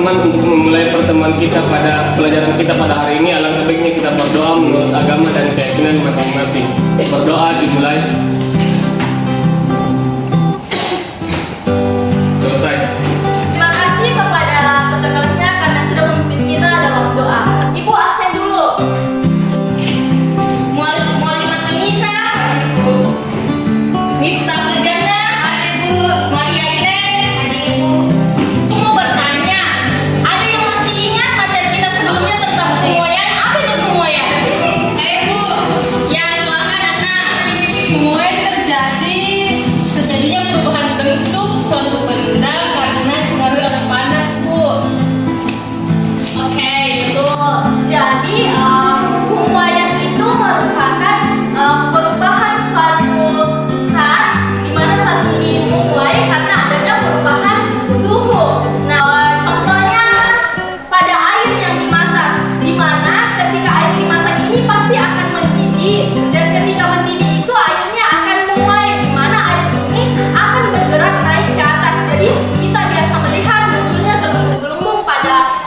teman-teman, untuk memulai pertemuan kita pada pelajaran kita pada hari ini, alangkah baiknya kita berdoa menurut agama dan keyakinan masing-masing. Berdoa dimulai. Selesai. Terima kasih kepada peserta kelasnya karena sudah memimpin kita dalam doa. Ibu absen dulu. Muallimat Nisa, Miftah Jana, ada Ibu Maria Irene, ada Ibu. Aku mau bertanya, ada yang masih ingat materi kita sebelumnya tentang pemoyaan? Apa itu pemoyaan? Bu. Ya, silakan anak. Pemoyaan terjadinya perubahan bentuk suatu benda karena pengaruh air panas, Bu. Oke, betul. Jadi pemoyaan itu merupakan perubahan suatu zat di mana zat ini memulai karena adanya perubahan suhu. Nah, contohnya pada air yang dimasak, di mana ketika air dimasak ini pasti akan mendidih, dan ketika mendidih itu airnya akan menguap, di mana air ini akan bergerak naik ke atas. Jadi kita biasa melihat munculnya gelembung-gelembung pada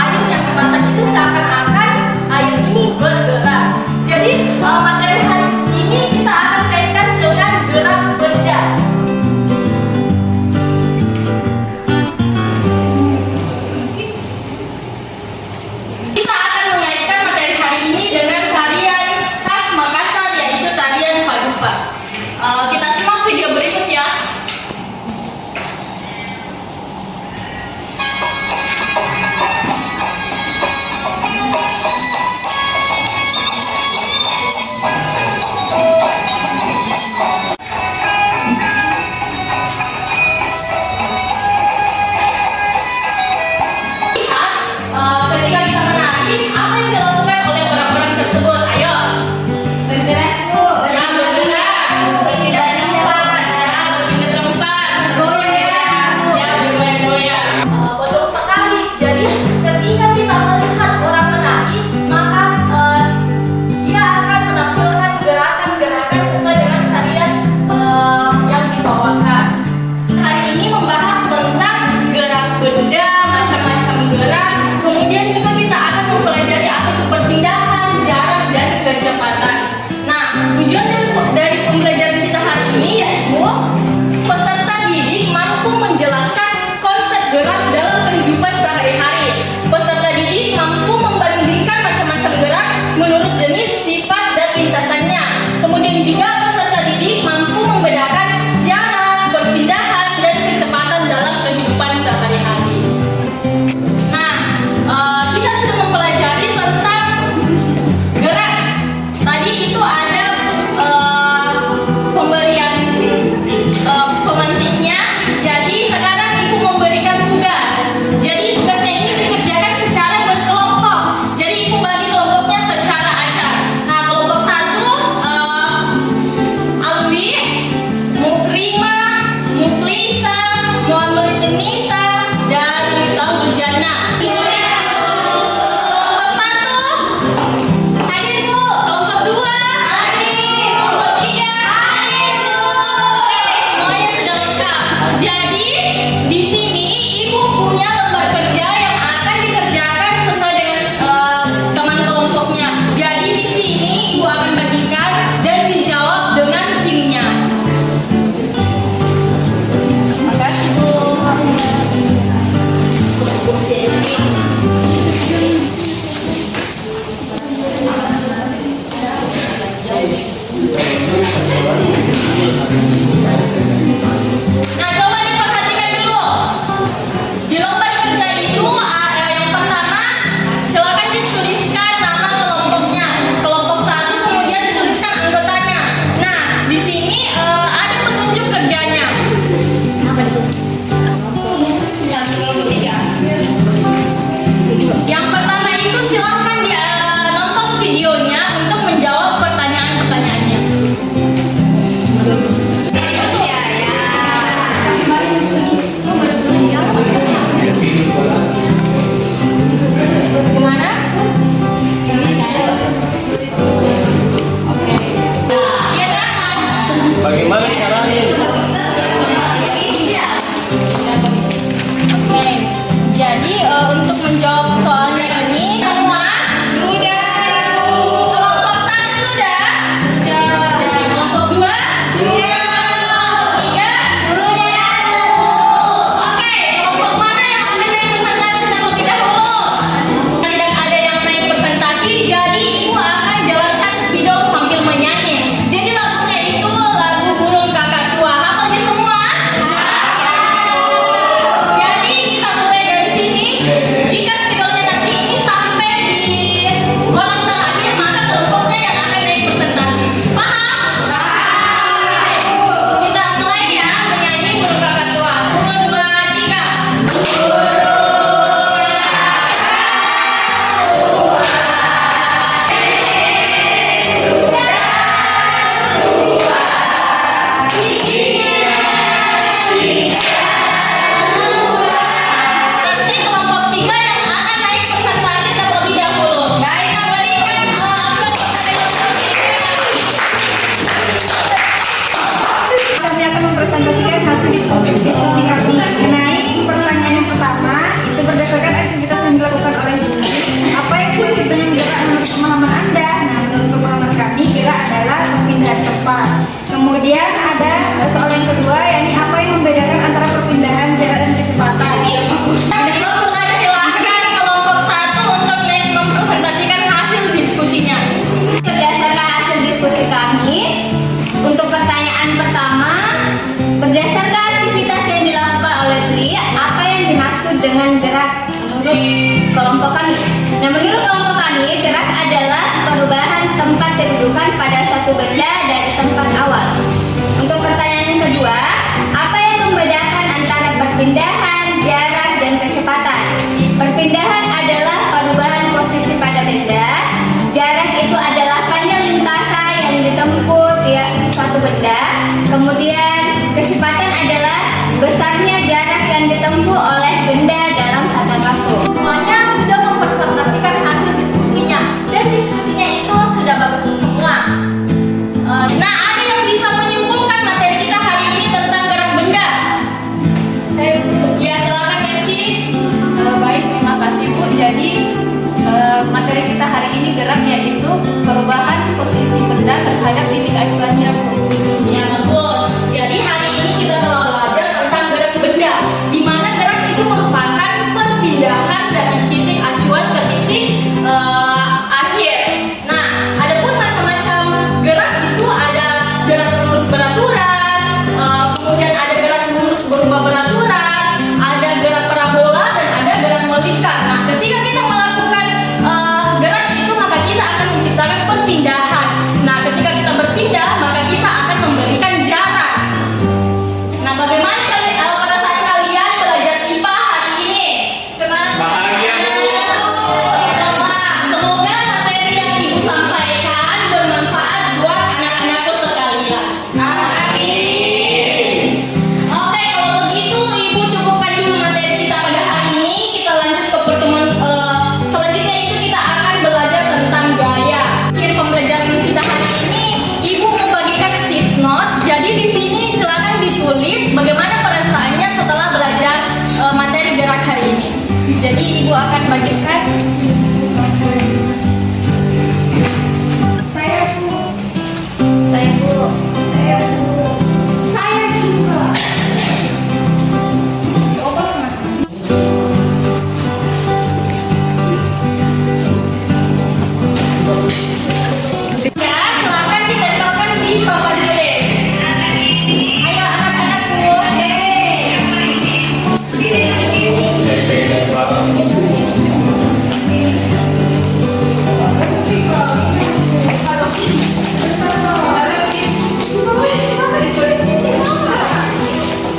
air yang dimasak itu, seakan-akan air ini bergerak. Jadi materi hari ini kita akan kaitkan dengan gerak benda. Kita akan mengaitkan materi hari ini dengan tarian khas Makassar, yaitu tarian Paduka. Kita simak video berikut ya. Lihat, ketika kita menari, apa yang dilakukan oleh orang-orang tersebut? Ayo. Bergerak, Bu. Ya, bergerak. Berpindah tempat. Ya, berpindah tempat. Goyang, Bu. Ya, bergoyang-goyang. Betul sekali. Jadi, ketika kita melihat orang menari, maka dia akan menampilkan gerakan-gerakan sesuai dengan tarian yang dibawakan. Hari ini membahas tentang gerak benda, macam-macam gerak. Kemudian juga kita akan mempelajari apa itu perpindahan, jarak, dan kecepatan. Nah, tujuan dari pembelajaran kita hari ini yaitu peserta didik mampu menjelaskan konsep gerak dalam kehidupan sehari-hari. Peserta didik mampu membandingkan macam-macam gerak menurut jenis, sifat, dan lintasannya. Kemudian juga peserta didik mampu membedakan jarak, perpindahan, dan kecepatan dalam kehidupan sehari-hari. Nah, kita untuk kelompok kami. Nah, menurut kelompok kami, gerak adalah perubahan tempat kedudukan pada suatu benda dari tempat awal. Untuk pertanyaan yang kedua, apa yang membedakan antara perpindahan, jarak, dan kecepatan? Perpindahan adalah perubahan posisi pada benda. Jarak itu adalah panjang lintasan yang ditempuh suatu benda. Kemudian kecepatan adalah besarnya jarak yang ditempuh oleh benda dalam satu waktu. Semuanya sudah mempresentasikan hasil diskusinya dan diskusinya itu sudah bagus semua. Nah, ada yang bisa menyimpulkan materi kita hari ini tentang gerak benda? Saya Ya, silakan Mercy. baik, terima kasih Bu. Jadi materi kita hari ini gerak yaitu perubahan posisi benda terhadap titik acuannya Bu. Ya, bagus. Jadi hari ini kita telah belajar tentang gerak benda, di mana gerak itu merupakan perpindahan dari titik acuan ke titik akhir. Nah, adapun macam-macam gerak itu ada gerak lurus beraturan, kemudian ada gerak lurus berubah beraturan, ada gerak parabola dan ada gerak melingkar. Nah, ketika kita melakukan gerak itu maka kita akan menciptakan perpindahan. Nah, ketika kita berpindah maka kita akan memberikan jarak. Nah, bagaimana perasaan kalian belajar IPA hari ini? Bahagia, Bu. Semoga materi yang Ibu sampaikan bermanfaat buat anak-anakku sekalian. Oke, kalau begitu Ibu cukupkan dulu materi kita pada hari ini. Kita lanjut ke pertemuan selanjutnya, itu kita akan belajar tentang gaya. Akhir pembelajaran kita hari ini, Ibu membagikan stick note. Jadi di sini silakan ditulis bagaimana perasaannya setelah belajar materi gerak hari ini. Jadi Ibu akan bagikan. Saya Bu. Saya Bu. Saya juga. Ya, silakan ditempelkan di papan tulis. Ayo anak-anakku.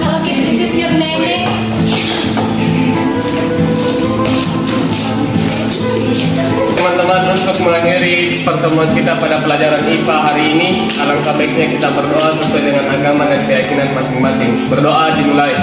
Kalau gitu, this is your name. Teman-teman, untuk mengakhiri pertemuan kita pada pelajaran IPA hari ini, alangkah baiknya kita berdoa sesuai dengan agama dan keyakinan masing-masing. Berdoa dimulai.